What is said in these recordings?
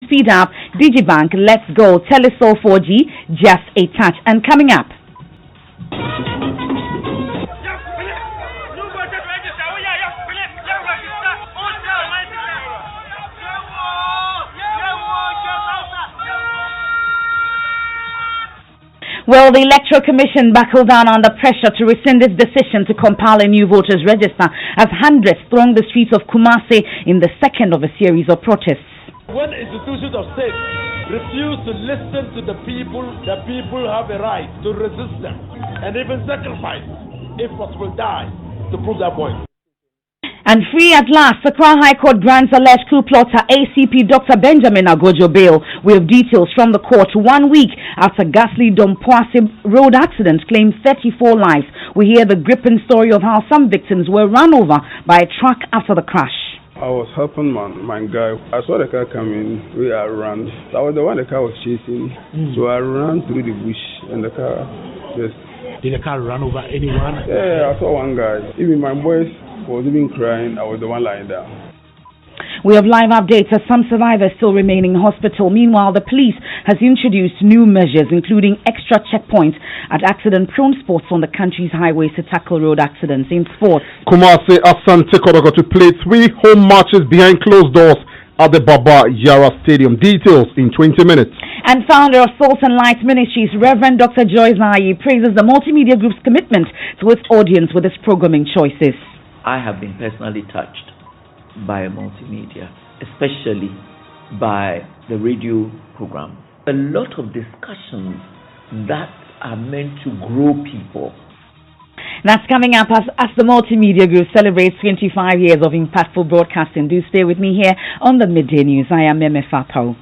Speed Up, Digibank, Let's Go, Telesol 4G, Just a Touch. And coming up, well, the Electoral Commission buckled down under pressure to rescind its decision to compile a new voters' register as hundreds thronged the streets of Kumasi in the second of a series of protests. When institutions of state refuse to listen to the people have a right to resist them and even sacrifice, if possible die, to prove that point. And free at last, the Accra High Court grants alleged coup plotter ACP Dr. Benjamin Agojo bail. We have details from the court 1 week after ghastly Dompoase road accident claimed 34 lives. We hear the gripping story of how some victims were run over by a truck after the crash. I was helping my guy. I saw the car coming. We are ran. I was the one the car was chasing. So I ran through the bush and the car just... Did the car run over anyone? Yeah, I saw one guy. Even my boys was even crying. I was the one lying down. We have live updates as some survivors still remain in hospital. Meanwhile, the police has introduced new measures, including extra checkpoints at accident-prone spots on the country's highways to tackle road accidents. In sports, Kumasi Asante Kotoko to play 3 home matches behind closed doors at the Baba Yara Stadium. Details in 20 minutes. And founder of Salt and Light Ministries, Reverend Dr. Joyce Nayi, praises the multimedia group's commitment to its audience with its programming choices. I have been personally touched by multimedia, especially by the radio program. A lot of discussions that are meant to grow people. That's coming up as the Multimedia Group celebrates 25 years of impactful broadcasting. Do stay with me here on the Midday News. I am Emefa Apawu.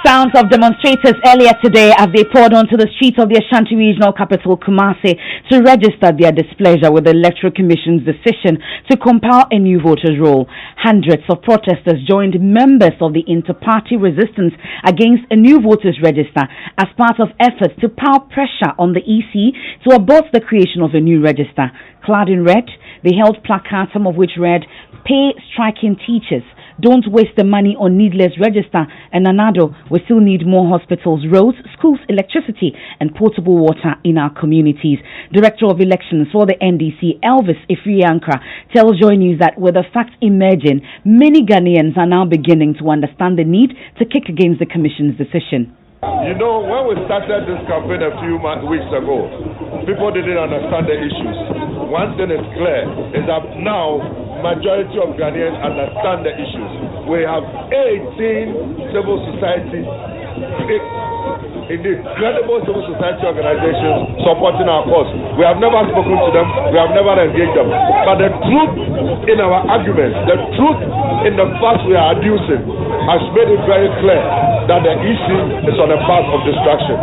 Sounds of demonstrators earlier today as they poured onto the streets of the Ashanti regional capital, Kumasi, to register their displeasure with the Electoral Commission's decision to compile a new voters' roll. Hundreds of protesters joined members of the inter-party resistance against a new voters' register as part of efforts to pile pressure on the EC to abort the creation of a new register. Clad in red, they held placards, some of which read, "Pay striking teachers. Don't waste the money on needless register," and Anado, we still need more hospitals, roads, schools, electricity and potable water in our communities. Director of Elections for the NDC, Elvis Ifriankra, tells Joy News that with the facts emerging, many Ghanaians are now beginning to understand the need to kick against the Commission's decision. You know, when we started this campaign a few weeks ago, people didn't understand the issues. One thing is clear, is that now majority of Ghanaians understand the issues. We have 18 civil society, indeed, credible civil society organizations supporting our cause. We have never spoken to them, we have never engaged them. But the truth in our arguments, the truth in the facts we are adducing has made it very clear that the issue is on a path of destruction.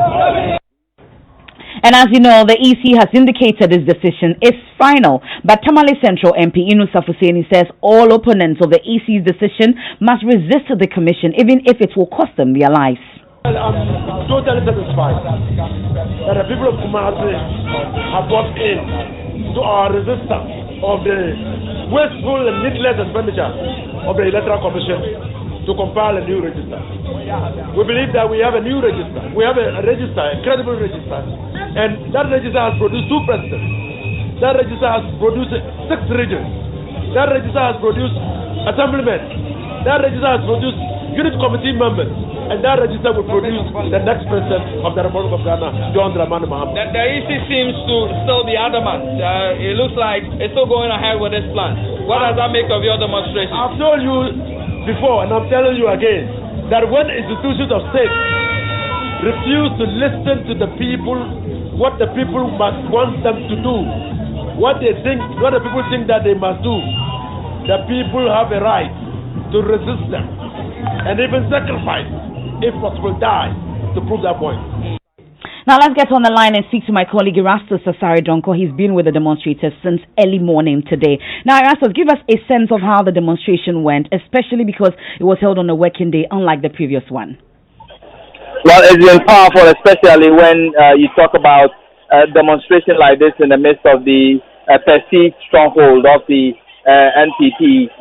And as you know, the EC has indicated its decision is final. But Tamale Central MP Inusa Fuseni says all opponents of the EC's decision must resist the Commission, even if it will cost them their lives. I'm totally satisfied that the people of Kumasi have bought in to our resistance of the wasteful and needless expenditure of the Electoral Commission to compile a new register. We believe that we have a new register. We have a register, a credible register. And that register has produced 2 presidents. That register has produced 6 regions. That register has produced assemblymen. That register has produced unit committee members. And that register will produce the next president of the Republic of Ghana, John Dramani Mahama. The EC seems to still be adamant. It looks like it's still going ahead with this plan. What does that make of your demonstration? I've told you before, and I'm telling you again, that when institutions of state refuse to listen to the people, what the people must want them to do, what the people think that they must do, the people have a right to resist them and even sacrifice, if possible die, to prove that point. Now let's get on the line and speak to my colleague Erastus Asare Donko. He's been with the demonstrators since early morning today. Now Erastus, give us a sense of how the demonstration went, especially because it was held on a working day, unlike the previous one. Well, it's been powerful, especially when you talk about a demonstration like this in the midst of the perceived stronghold of the NPP.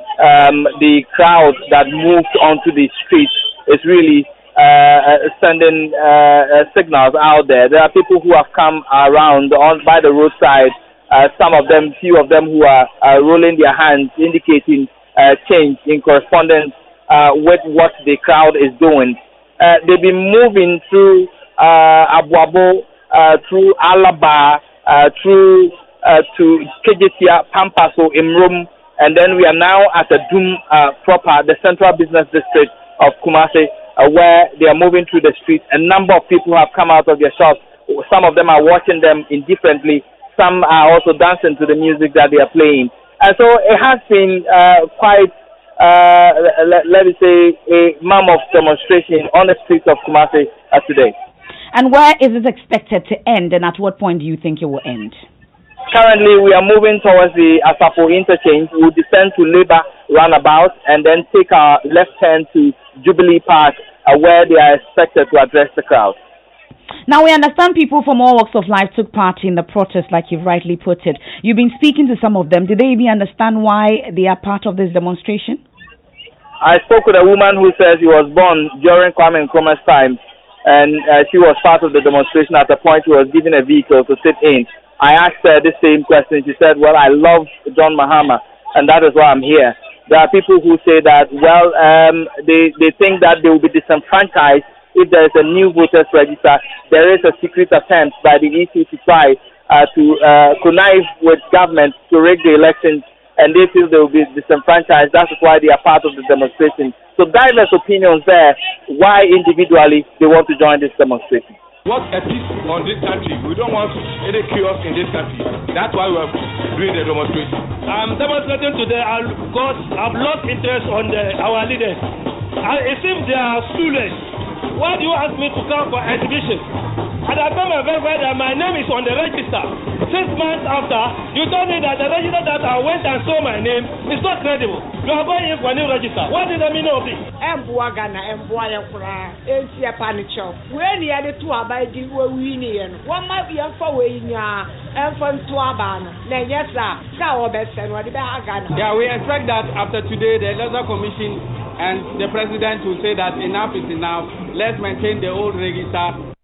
The crowd that moved onto the streets is really sending signals out there. There are people who have come around by the roadside. Few of them who are rolling their hands, indicating change in correspondence with what the crowd is doing. They've been moving through Abuabo, through Alaba, through to Kejetia, Pampaso, Imrum, and then we are now at the Doom proper, the central business district of Kumasi, where they are moving through the streets. A number of people have come out of their shops. Some of them are watching them indifferently. Some are also dancing to the music that they are playing. And so it has been quite, let me say, a mammoth demonstration on the streets of Kumasi today. And where is it expected to end, and at what point do you think it will end? Currently, we are moving towards the Asapo interchange. We'll descend to Labour roundabout and then take our left turn to Jubilee Park, where they are expected to address the crowd. Now, we understand people from all walks of life took part in the protest, like you've rightly put it. You've been speaking to some of them. Did they even understand why they are part of this demonstration? I spoke with a woman who says she was born during Kwame Nkrumah's time, and she was part of the demonstration. At the point she was given a vehicle to sit in. I asked her the same question. She said, well, I love John Mahama, and that is why I'm here. There are people who say that, well, they think that they will be disenfranchised if there is a new voters register. There is a secret attempt by the EC to try to connive with government to rig the elections, and they feel they will be disenfranchised. That's why they are part of the demonstration. So diverse opinions there, why individually they want to join this demonstration. Want a peace on this country. We don't want any chaos in this country. That's why we are doing the demonstration. I'm demonstrating today because I've lost interest on our leaders. It seems they are clueless. Why do you ask me to come for exhibition? And I come and verify that my name is on the register. 6 months after, you told me that the register that I went and saw my name is not credible. You are going in for a new register. What is the meaning of this? Yeah, we expect that after today, the Electoral Commission and the President will say that enough is enough. Let's maintain the old register.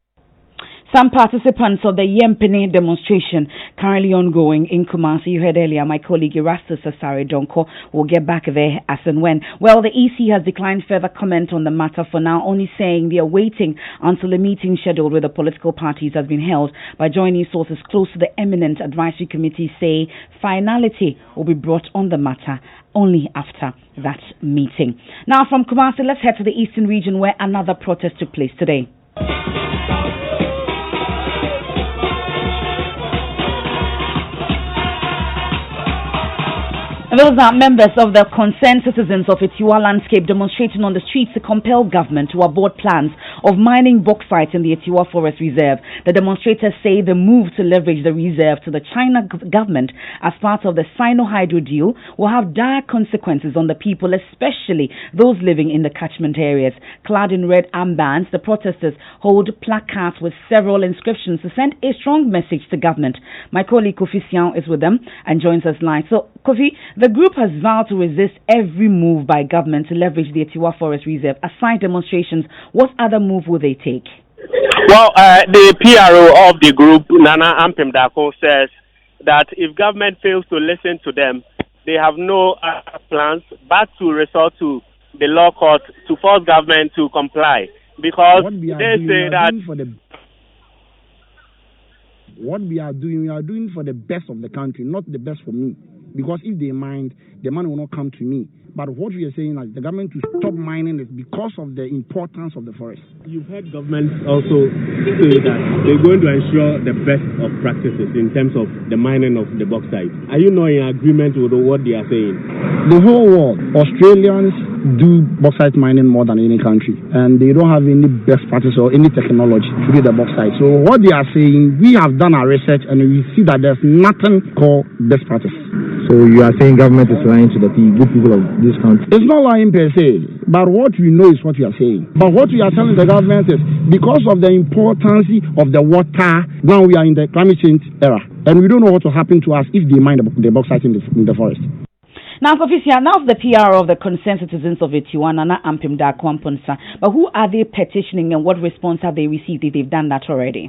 Some participants of the Yempene demonstration currently ongoing in Kumasi. You heard earlier my colleague Erastus Asare Donko will get back there as and when. Well, the EC has declined further comment on the matter for now, only saying they are waiting until a meeting scheduled with the political parties has been held. By joining sources close to the eminent advisory committee say finality will be brought on the matter only after that meeting. Now from Kumasi, let's head to the eastern region where another protest took place today. Those are members of the concerned citizens of Itiwa landscape demonstrating on the streets to compel government to abort plans of mining bauxite in the Itiwa Forest Reserve. The demonstrators say the move to leverage the reserve to the China government as part of the Sino-Hydro deal will have dire consequences on the people, especially those living in the catchment areas. Clad in red armbands, the protesters hold placards with several inscriptions to send a strong message to government. My colleague Kofi Sian is with them and joins us live. So, Kofi, the group has vowed to resist every move by government to leverage the Itiwa Forest Reserve. Aside demonstrations, what other move will they take? Well, the PRO of the group, Nana Ampem Dako, says that if government fails to listen to them, they have no plans but to resort to the law court to force government to comply. Because they say that what we are doing for the best of the country, not the best for me. Because if they mind, the money will not come to me. But what we are saying is the government to stop mining is because of the importance of the forest. You've heard governments also say that they're going to ensure the best of practices in terms of the mining of the bauxite. Are you not in agreement with what they are saying? The whole world, Australians, do bauxite mining more than any country, and they don't have any best practice or any technology to do the bauxite. So what they are saying, we have done our research and we see that there's nothing called best practice. So you are saying government is lying to the good people of this country? It's not lying per se, but what we know is what we are saying. But what we are telling the government is because of the importance of the water, now we are in the climate change era, and we don't know what will happen to us if they mine the bauxite in the forest. Now, Sofisia, now the PR of the concerned citizens of Etiwa, Nana Ampim Da Kwampunsa, but who are they petitioning and what response have they received if they've done that already?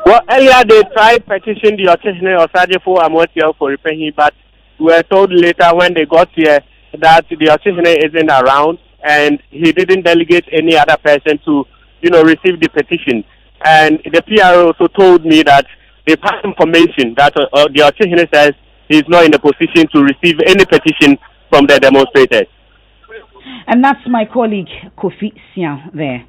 Well, earlier they tried petitioning the Otishne Osajifo Amotio for repaying, but we were told later when they got here that the Otishne isn't around and he didn't delegate any other person to, receive the petition. And the PR also told me that they passed information that the Otishne says he's not in a position to receive any petition from the demonstrators. And that's my colleague Kofi Sian there.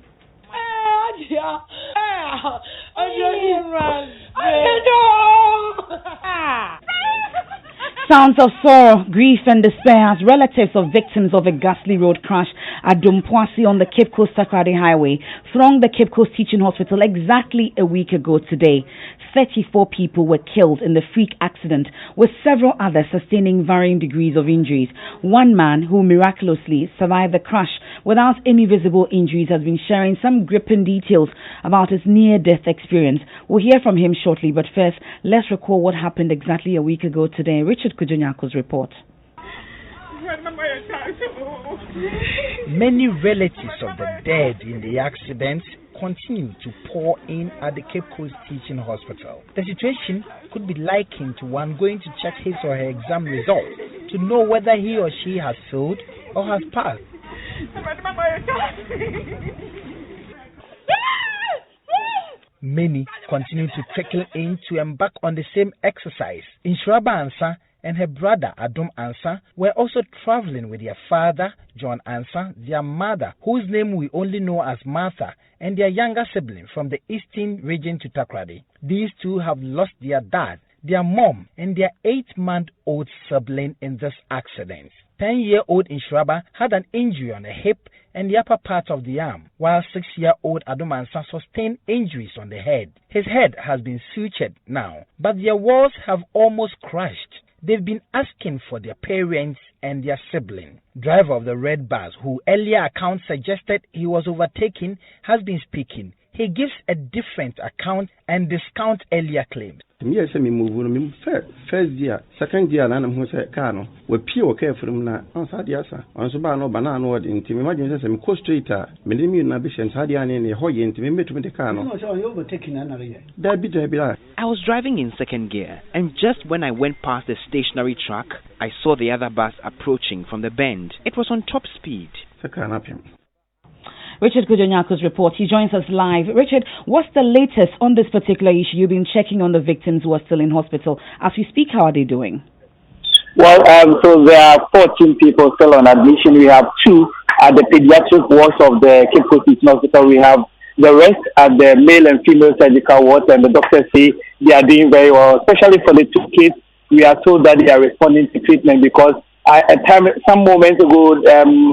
Sounds of sorrow, grief and despair as relatives of victims of a ghastly road crash at Dumpoisi on the Cape Coast Takoradi Highway thronged the Cape Coast Teaching Hospital exactly a week ago today. 34 people were killed in the freak accident, with several others sustaining varying degrees of injuries. One man who miraculously survived the crash without any visible injuries has been sharing some gripping details about his near-death experience. We'll hear from him shortly, but first, let's recall what happened exactly a week ago today. Richard Kujonyako's report. Many relatives of the dead in the accident continue to pour in at the Cape Coast Teaching Hospital. The situation could be likened to one going to check his or her exam results to know whether he or she has failed or has passed. Many continue to trickle in to embark on the same exercise. Inshuraba Ansa and her brother Adum Ansa were also traveling with their father John Ansa, their mother, whose name we only know as Martha, and their younger sibling from the eastern region to Takoradi. These two have lost their dad, their mom, and their 8-month-old sibling in this accident. 10-year-old Inshuraba had an injury on the hip and the upper part of the arm, while 6-year-old Adum Ansa sustained injuries on the head. His head has been sutured now, but their walls have almost crushed. They've been asking for their parents and their sibling. Driver of the red bus, who earlier accounts suggested he was overtaken, has been speaking. He gives a different account and discounts earlier claims. First year, second year, and I'm Kano, with pure care from na on Sadiasa, on Subano, Banana, and to imagine as a coast streeter, Melimi Nabishan, Sadian, and Hoy, and to be met with the Kano. I was driving in second gear, and just when I went past the stationary truck, I saw the other bus approaching from the bend. It was on top speed. Richard Kujonyako's report. He joins us live. Richard, what's the latest on this particular issue? You've been checking on the victims who are still in hospital. As we speak, how are they doing? Well, so there are 14 people still on admission. We have 2 at the pediatric wards of the Cape Coast Teaching Hospital. We have the rest at the male and female surgical wards, and the doctors say they are doing very well, especially for the 2 kids. We are told that they are responding to treatment because some moments ago,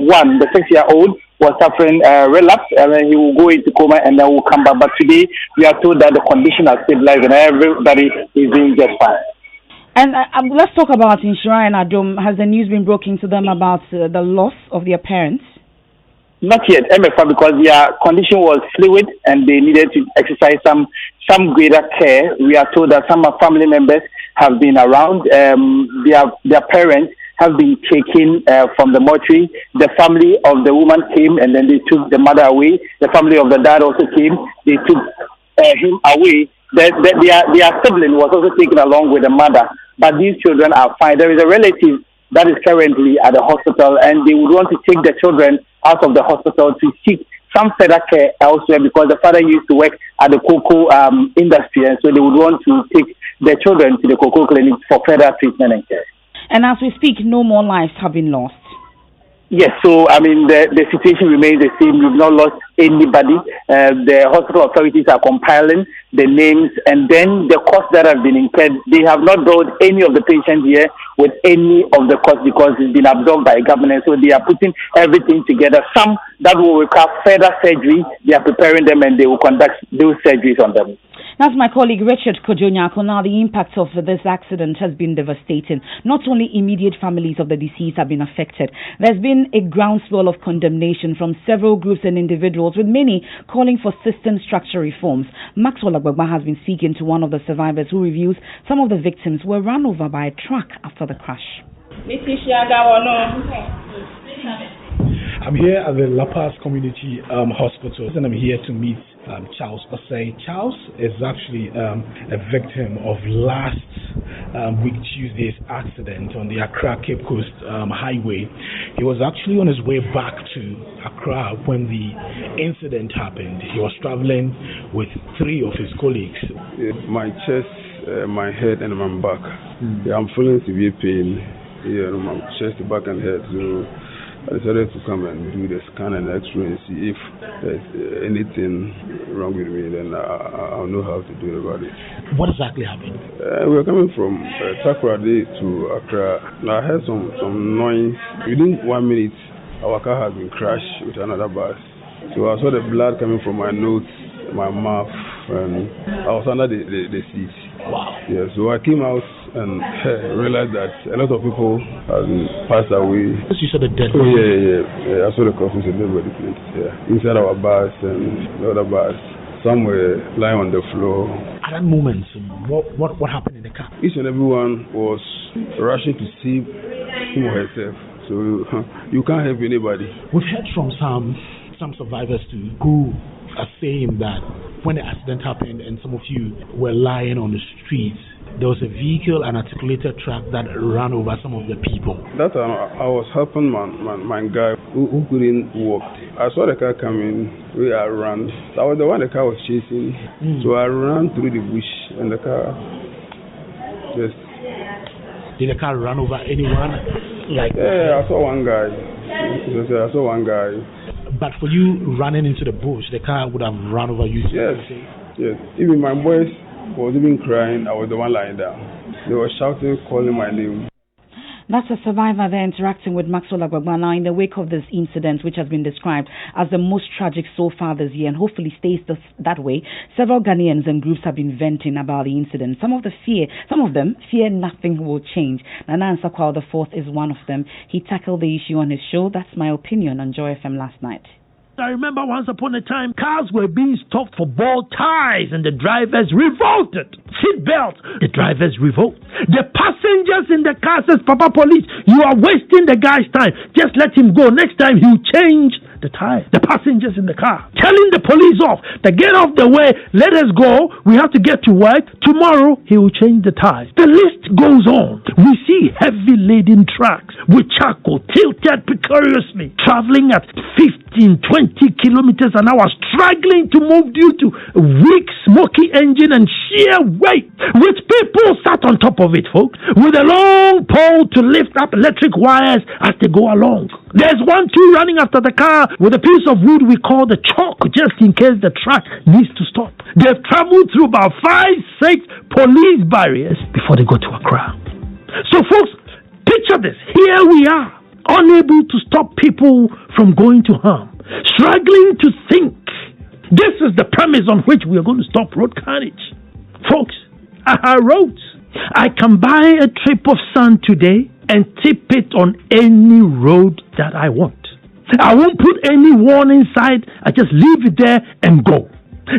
one, the 6-year-old, was suffering relapse, and then he will go into coma and then will come back. But today, we are told that the condition has stabilized and everybody is doing just fine. And let's talk about Inshura and Adum. Has the news been broken to them about the loss of their parents? Not yet, Emefa, because their condition was fluid and they needed to exercise some greater care. We are told that some of family members have been around. Their parents have been taken from the mortuary. The family of the woman came and then they took the mother away. The family of the dad also came. They took him away. Their sibling was also taken along with the mother. But these children are fine. There is a relative that is currently at the hospital and they would want to take the children out of the hospital to seek some further care elsewhere because the father used to work at the cocoa industry, and so they would want to take their children to the cocoa clinic for further treatment and care. And as we speak, no more lives have been lost. Yes, so I mean the situation remains the same. We've not lost anybody. The hospital authorities are compiling the names, and then the costs that have been incurred. They have not billed any of the patients here with any of the costs because it's been absorbed by government. So they are putting everything together. Some that will require further surgery, they are preparing them, and they will conduct those surgeries on them. That's my colleague Richard Kojonyako. Now, the impact of this accident has been devastating. Not only immediate families of the deceased have been affected, there's been a groundswell of condemnation from several groups and individuals, with many calling for system structure reforms. Maxwell Agbagba has been speaking to one of the survivors who reviews some of the victims were run over by a truck after the crash. I'm here at the La Paz Community Hospital, and I'm here to meet Charles Osei. Charles is actually a victim of last week Tuesday's accident on the Accra Cape Coast highway. He was actually on his way back to Accra when the incident happened. He was traveling with 3 of his colleagues. My chest, my head, and my back. Yeah, I'm feeling severe pain. Yeah, my chest, back, and head. So I decided to come and do the scan and X-ray and see if there's anything wrong with me. Then I'll know how to do about it. What exactly happened? We're coming from Takoradi to Accra. I heard some noise. Within 1 minute, our car has been crashed with another bus. So I saw the blood coming from my nose, my mouth, and I was under the seat. Wow. Yeah, so I came out and realized that a lot of people have passed away. You saw the dead body? Oh, yeah. I saw the coffins and dead body plates. Yeah, inside our bus and the other bus. Some were lying on the floor. At that moment, what happened in the car? Each and everyone was rushing to save him or herself. So you can't help anybody. We've heard from some survivors who are saying that when the accident happened and some of you were lying on the streets, there was a vehicle, an articulated truck that ran over some of the people. That time I was helping my guy who couldn't walk. I saw the car coming, I ran. I was the one the car was chasing. So I ran through the bush and the car just... Did the car run over anyone? Yeah, I saw one guy. But for you running into the bush, the car would have run over you? Yes. Even my boys was even crying. I was the one lying down. They were shouting, calling my name. That's a survivor there interacting with Maxwell Agbagba. Now, in the wake of this incident, which has been described as the most tragic so far this year and hopefully stays that way, several Ghanaians and groups have been venting about the incident. Some of them fear nothing will change. Nana Nsakwao IV is one of them. He tackled the issue on his show, That's My Opinion, on Joy FM last night. I remember once upon a time, cars were being stopped for bald ties and the drivers revolted. Seat belts, the drivers revolt. The passengers in the car says, Papa Police, you are wasting the guy's time. Just let him go. Next time he'll change the tire. The passengers in the car telling the police off, to get off the way, let us go. We have to get to work. Tomorrow he will change the tires. The list goes on. We see heavy laden trucks with charcoal tilted precariously, traveling at 15, 20 kilometers an hour, struggling to move due to weak, smoky engine and sheer weight, with people sat on top of it, folks, with a long pole to lift up electric wires as they go along. There's 1, 2 running after the car with a piece of wood we call the chalk, just in case the truck needs to stop. They've traveled through about 5, 6 police barriers before they go to Accra. So, folks, picture this. Here we are, unable to stop people from going to harm, struggling to think. This is the premise on which we are going to stop road carnage. Folks, our roads. I can buy a trip of sand today and tip it on any road that I want. I won't put any warning sign. I just leave it there and go.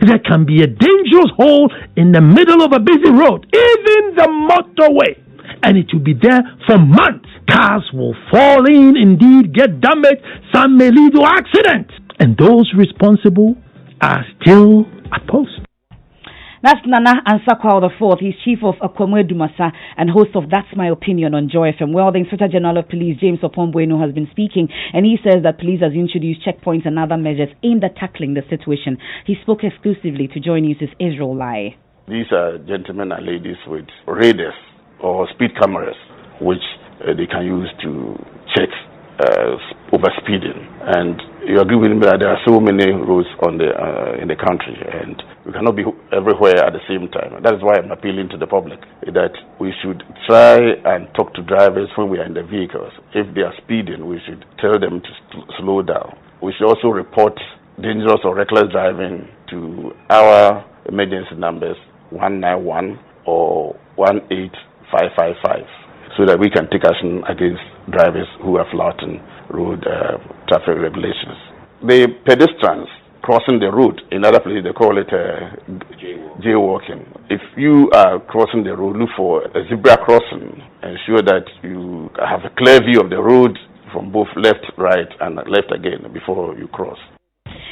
There can be a dangerous hole in the middle of a busy road, even the motorway, and it will be there for months. Cars will fall in, indeed get damaged. Some may lead to accidents, and those responsible are still at post. That's Nana Nsakwao IV. He's chief of Akwamwe Dumasa and host of That's My Opinion on Joy FM. Well, the Inspector General of Police, James Opombueno, has been speaking, and he says that police has introduced checkpoints and other measures aimed at tackling the situation. He spoke exclusively to Joy News' Israel Lai. These are gentlemen and ladies with radars or speed cameras, which they can use to check overspeeding. And you agree with me that there are so many roads on the in the country, and we cannot be everywhere at the same time. That is why I'm appealing to the public that we should try and talk to drivers when we are in the vehicles. If they are speeding, we should tell them to slow down. We should also report dangerous or reckless driving to our emergency numbers 191 or 18555, so that we can take action against drivers who are flouting road traffic regulations. The pedestrians crossing the road, in other places they call it jaywalking. If you are crossing the road, look for a zebra crossing. Ensure that you have a clear view of the road from both left, right, and left again before you cross.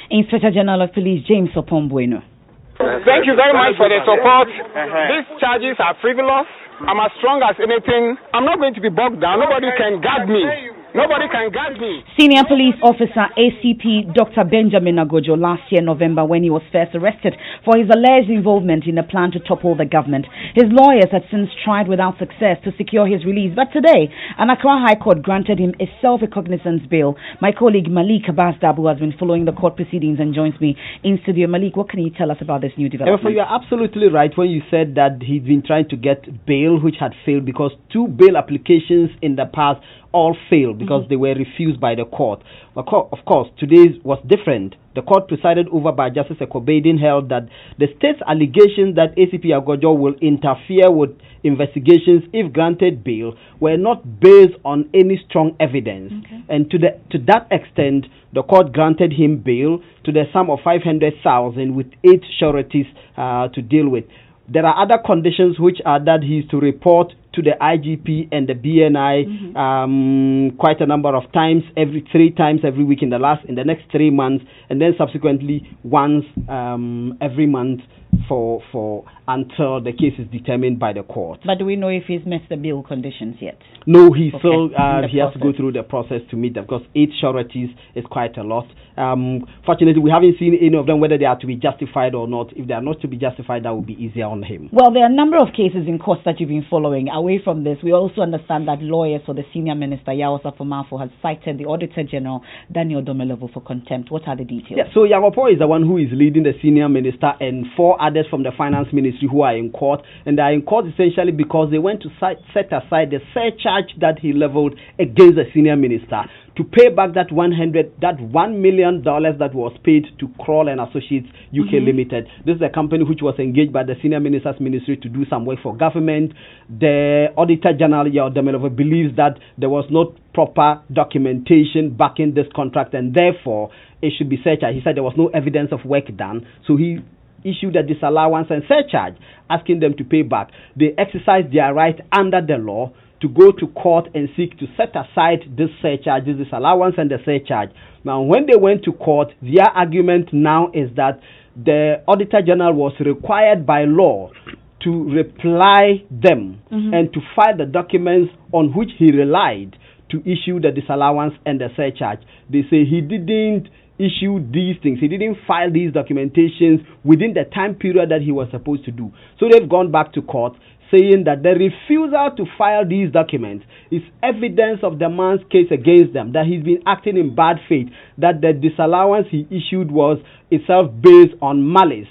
Inspector General of Police James Opombueno. Thank you very much for the support. These charges are frivolous. I'm as strong as anything. I'm not going to be bogged down. Nobody can guard me. Nobody can guard me. Senior police officer ACP Dr. Benjamin Agojo last year November when he was first arrested for his alleged involvement in a plan to topple the government. His lawyers had since tried without success to secure his release, but today an Accra High Court granted him a self-recognizance bail. My colleague Malik Abbas Dabu has been following the court proceedings and joins me in studio. Malik, what can you tell us about this new development? You are absolutely right when you said that he's been trying to get bail, which had failed because 2 bail applications in the past all failed because they were refused by the court. Of course, today's was different. The court presided over by Justice Ekobedin held that the state's allegations that ACP Agojo will interfere with investigations if granted bail were not based on any strong evidence. And to that extent, the court granted him bail to the sum of 500,000 with 8 sureties to deal with. There are other conditions which are that he is to report to the IGP and the BNI quite a number of times, 3 times every week in the next 3 months, and then subsequently once every month for until the case is determined by the court. But do we know if he's met the bail conditions yet? No, he still he has to go through the process to meet them because 8 sureties is quite a lot. Fortunately, we haven't seen any of them whether they are to be justified or not. If they are not to be justified, that would be easier on him. Well, there are a number of cases in courts that you've been following. Away from this, we also understand that lawyers for the senior minister, Yawosa Fomafo, has cited the Auditor General, Daniel Domelevo, for contempt. What are the details? Yeah, so Yawopo is the one who is leading the senior minister and 4 others from the finance ministry who are in court. And they are in court essentially because they went to set aside the surcharge that he leveled against the senior minister to pay back that $1 million that was paid to Kroll and Associates UK Limited. This is a company which was engaged by the senior minister's ministry to do some work for government. The Auditor General Yawodemelova believes that there was not proper documentation backing this contract and therefore it should be surcharged. He said there was no evidence of work done, so he issued a disallowance and surcharge asking them to pay back. They exercised their right under the law to go to court and seek to set aside this surcharge, this allowance and the surcharge. Now, when they went to court, their argument now is that the Auditor General was required by law to reply them and to file the documents on which he relied to issue the disallowance and the surcharge. They say he didn't issue these things. He didn't file these documentations within the time period that he was supposed to do. So they've gone back to court saying that the refusal to file these documents is evidence of the man's case against them, that he's been acting in bad faith, that the disallowance he issued was itself based on malice.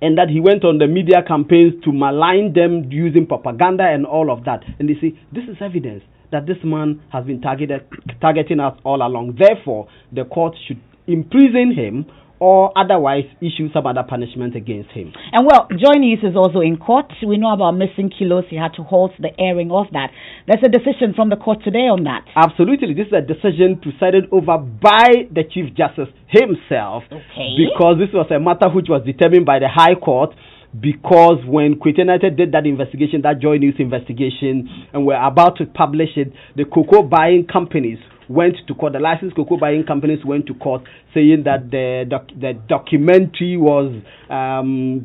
And that he went on the media campaigns to malign them using propaganda and all of that. And they say, this is evidence that this man has been targeting us all along. Therefore, the court should imprison him or otherwise issue some other punishment against him. And well, Joy News is also in court. We know about missing kilos. He had to halt the airing of that. There's a decision from the court today on that. Absolutely. This is a decision presided over by the Chief Justice himself. Because this was a matter which was determined by the High Court. Because when Queen United did that investigation, that Joy News investigation, and were about to publish it, the cocoa buying companies went to court. The licensed cocoa buying companies went to court saying that the documentary was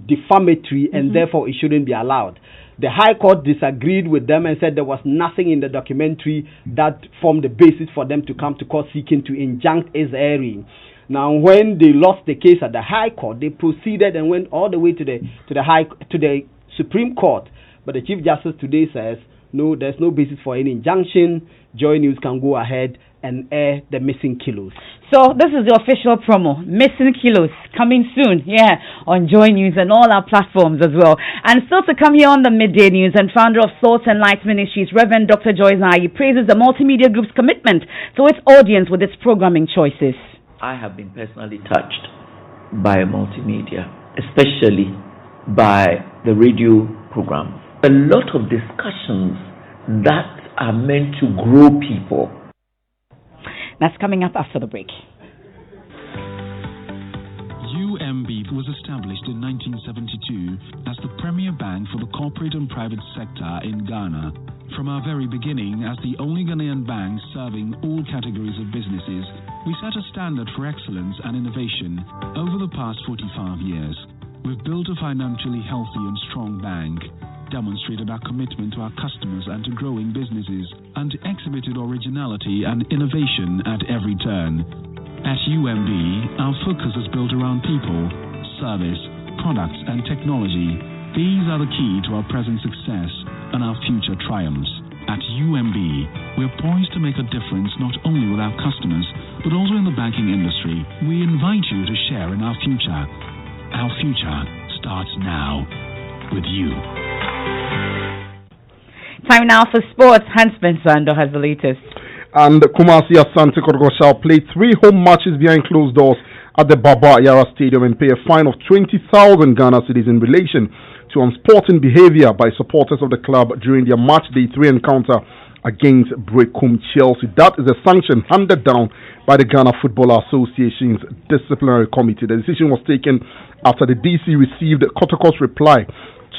defamatory and therefore it shouldn't be allowed. The High Court disagreed with them and said there was nothing in the documentary that formed the basis for them to come to court seeking to injunct its airing. Now, when they lost the case at the High Court, they proceeded and went all the way to the Supreme Court. But the Chief Justice today says, there's no basis for any injunction. Joy News can go ahead and air the missing kilos. So this is the official promo. Missing kilos coming soon, on Joy News and all our platforms as well. And still to come here on the Midday News, and founder of Salt and Light Ministries, Reverend Dr. Joy Zai, praises the multimedia group's commitment to its audience with its programming choices. I have been personally touched by multimedia, especially by the radio program. A lot of discussions that are meant to grow people. That's coming up after the break. UMB was established in 1972 as the premier bank for the corporate and private sector in Ghana. From our very beginning, as the only Ghanaian bank serving all categories of businesses, we set a standard for excellence and innovation over the past 45 years. We've built a financially healthy and strong bank, demonstrated our commitment to our customers and to growing businesses, and exhibited originality and innovation at every turn. At UMB, our focus is built around people, service, products, and technology. These are the key to our present success and our future triumphs. At UMB, we're poised to make a difference not only with our customers, but also in the banking industry. We invite you to share in our future. Our future starts now with you. Time now for sports. Hans Bensando has the latest. And Kumasi Asante Kotoko shall play 3 home matches behind closed doors at the Baba Yara Stadium and pay a fine of 20,000 Ghana cedis in relation to unsporting behavior by supporters of the club during their match day 3 encounter against Brecum Chelsea. That is a sanction handed down by the Ghana Football Association's disciplinary committee. The decision was taken after the DC received Kotoko's reply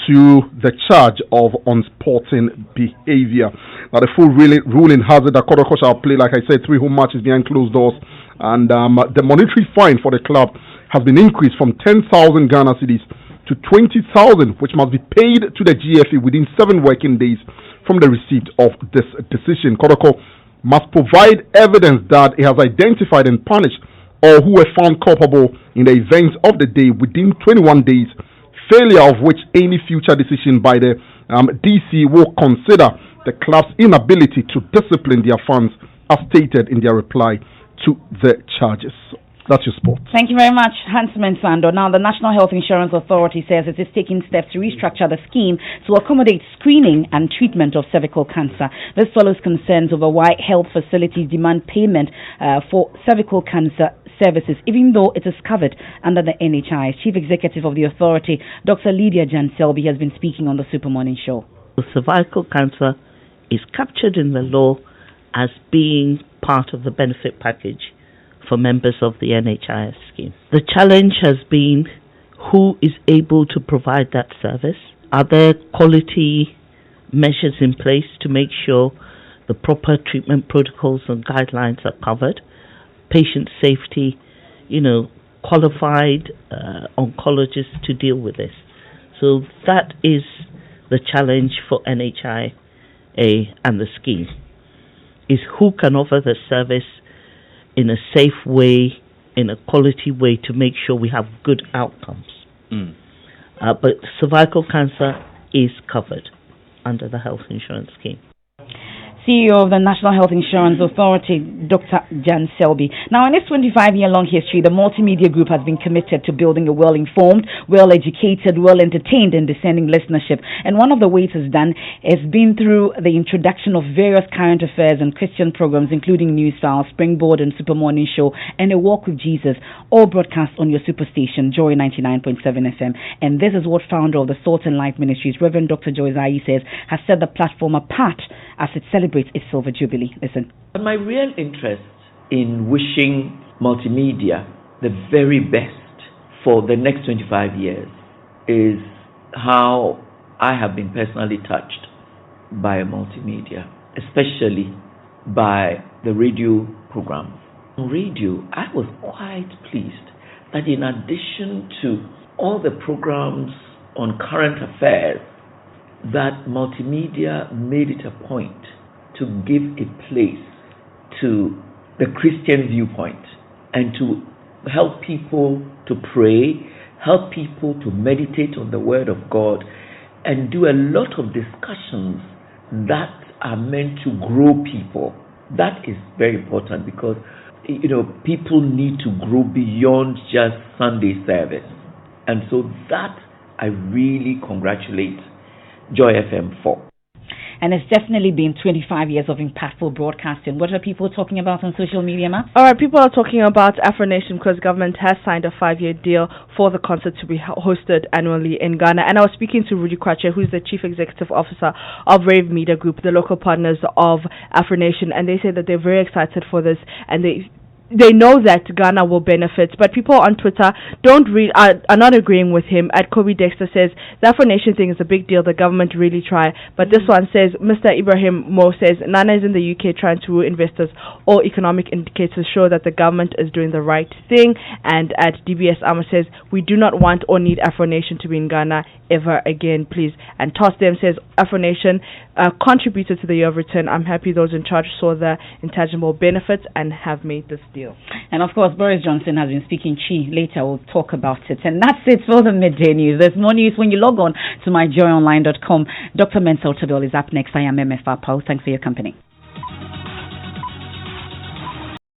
to the charge of unsporting behavior. Now, the full ruling has it that Kotoko shall play, like I said, 3 home matches behind closed doors, and the monetary fine for the club has been increased from 10,000 Ghana cedis to 20,000, which must be paid to the GFA within 7 working days from the receipt of this decision. Kotoko must provide evidence that it has identified and punished all who were found culpable in the events of the day within 21 days, failure of which any future decision by the DC will consider the club's inability to discipline their fans, as stated in their reply to the charges. That's your sport. Thank you very much, Hans Mensando. Now, the National Health Insurance Authority says it is taking steps to restructure the scheme to accommodate screening and treatment of cervical cancer. This follows concerns over why health facilities demand payment for cervical cancer services, even though it is covered under the NHI. Chief Executive of the authority, Dr. Lydia Jan-Selby, has been speaking on the Super Morning Show. Cervical cancer is captured in the law as being part of the benefit package for members of the NHIS scheme. The challenge has been who is able to provide that service. Are there quality measures in place to make sure the proper treatment protocols and guidelines are covered? Patient safety, qualified oncologists to deal with this. So that is the challenge for NHIA and the scheme, is who can offer the service in a safe way, in a quality way, to make sure we have good outcomes. But cervical cancer is covered under the health insurance scheme. CEO of the National Health Insurance Authority, Dr. Jan-Selby. Now, in its 25-year-long history, the Multimedia Group has been committed to building a well-informed, well-educated, well-entertained and discerning listenership. And one of the ways it's done has been through the introduction of various current affairs and Christian programs, including News Style, Springboard and Super Morning Show, and A Walk with Jesus, all broadcast on your superstation, Joy 99.7 FM. And this is what founder of the Salt and Light Ministries, Reverend Dr. Joy Zai, says has set the platform apart as it celebrates its silver jubilee. Listen. My real interest in wishing multimedia the very best for the next 25 years is how I have been personally touched by multimedia, especially by the radio programs. On radio, I was quite pleased that in addition to all the programs on current affairs, that multimedia made it a point to give a place to the Christian viewpoint and to help people to pray, help people to meditate on the Word of God, and do a lot of discussions that are meant to grow people. That is very important because, people need to grow beyond just Sunday service. And so that I really congratulate Joy FM for. And it's definitely been 25 years of impactful broadcasting. What are people talking about on social media, Matt? All right, people are talking about Afro Nation because government has signed a 5-year deal for the concert to be hosted annually in Ghana. And I was speaking to Rudy Kwache, who's the Chief Executive Officer of Rave Media Group, the local partners of Afro Nation, and they say that they're very excited for this, and they know that Ghana will benefit, but people on Twitter are not agreeing with him. At Kobe Dexter says the Afro Nation thing is a big deal. The government really try, but this one says Mr. Ibrahim Mo says Nana is in the UK trying to woo investors. All economic indicators show that the government is doing the right thing. And at DBS Amma says we do not want or need Afro Nation to be in Ghana ever again, please. And Toss Them says Afro Nation contributed to the year of return. I'm happy those in charge saw the intangible benefits and have made this deal. And of course, Boris Johnson has been speaking Chi. Later we'll talk about it. And that's it for the midday news. There's more news when you log on to myjoyonline.com. Dr. Mensel Tadol is up next. I am Emefa Apawu. Thanks for your company.